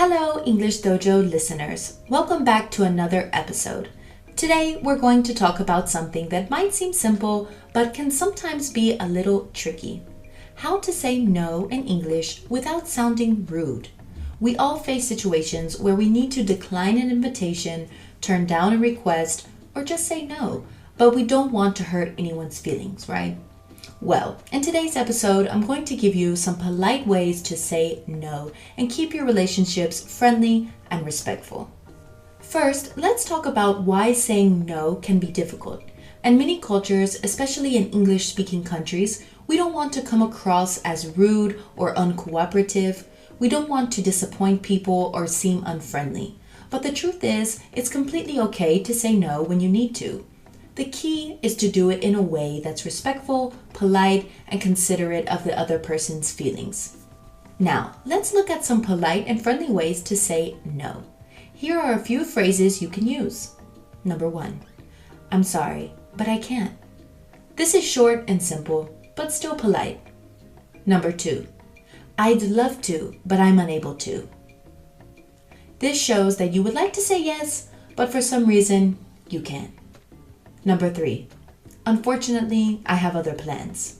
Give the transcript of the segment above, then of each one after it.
Hello, English Dojo listeners. Welcome back to another episode. Today, we're going to talk about something that might seem simple, but can sometimes be a little tricky. How to say no in English without sounding rude. We all face situations where we need to decline an invitation, turn down a request, or just say no, but we don't want to hurt anyone's feelings, right? Well, in today's episode, I'm going to give you some polite ways to say no and keep your relationships friendly and respectful. First, let's talk about why saying no can be difficult. In many cultures, especially in English-speaking countries, we don't want to come across as rude or uncooperative. We don't want to disappoint people or seem unfriendly. But the truth is, it's completely okay to say no when you need to. The key is to do it in a way that's respectful, polite, and considerate of the other person's feelings. Now, let's look at some polite and friendly ways to say no. Here are a few phrases you can use. Number 1, I'm sorry, but I can't. This is short and simple, but still polite. Number 2, I'd love to, but I'm unable to. This shows that you would like to say yes, but for some reason, you can't. Number 3, unfortunately, I have other plans.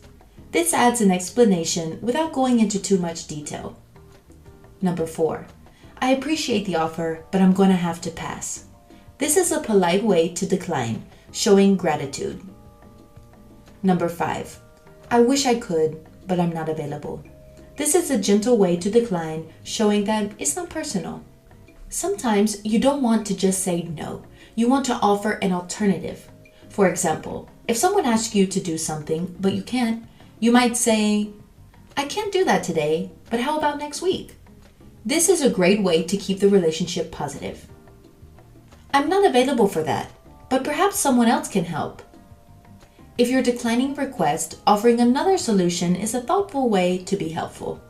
This adds an explanation without going into too much detail. Number 4, I appreciate the offer, but I'm going to have to pass. This is a polite way to decline, showing gratitude. Number 5, I wish I could, but I'm not available. This is a gentle way to decline, showing that it's not personal. Sometimes you don't want to just say no. You want to offer an alternative. For example, if someone asks you to do something, but you can't, you might say, I can't do that today, but how about next week? This is a great way to keep the relationship positive. I'm not available for that, but perhaps someone else can help. If you're declining a request, offering another solution is a thoughtful way to be helpful.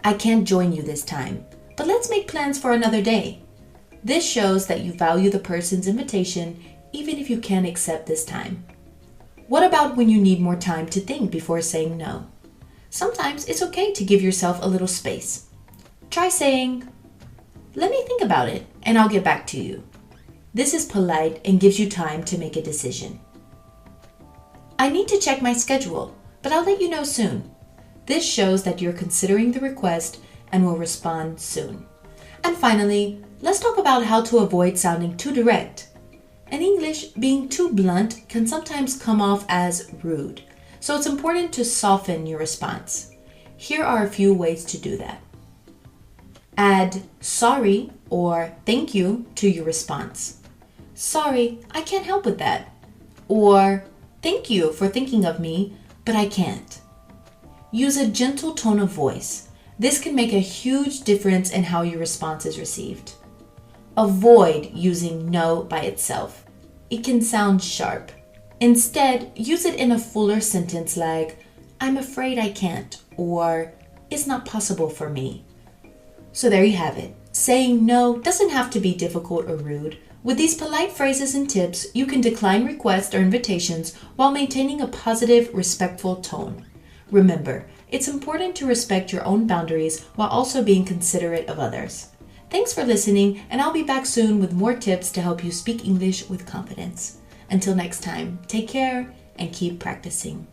I can't join you this time, but let's make plans for another day. This shows that you value the person's invitation even if you can't accept this time. What about when you need more time to think before saying no? Sometimes it's okay to give yourself a little space. Try saying, let me think about it and I'll get back to you. This is polite and gives you time to make a decision. I need to check my schedule, but I'll let you know soon. This shows that you're considering the request and will respond soon. And finally, let's talk about how to avoid sounding too direct. In English, being too blunt can sometimes come off as rude, so it's important to soften your response. Here are a few ways to do that. Add sorry or thank you to your response. Sorry, I can't help with that. Or thank you for thinking of me, but I can't. Use a gentle tone of voice. This can make a huge difference in how your response is received. Avoid using no by itself. It can sound sharp. Instead, use it in a fuller sentence like, I'm afraid I can't, or it's not possible for me. So there you have it. Saying no doesn't have to be difficult or rude. With these polite phrases and tips, you can decline requests or invitations while maintaining a positive, respectful tone. Remember, it's important to respect your own boundaries while also being considerate of others. Thanks for listening, and I'll be back soon with more tips to help you speak English with confidence. Until next time, take care and keep practicing.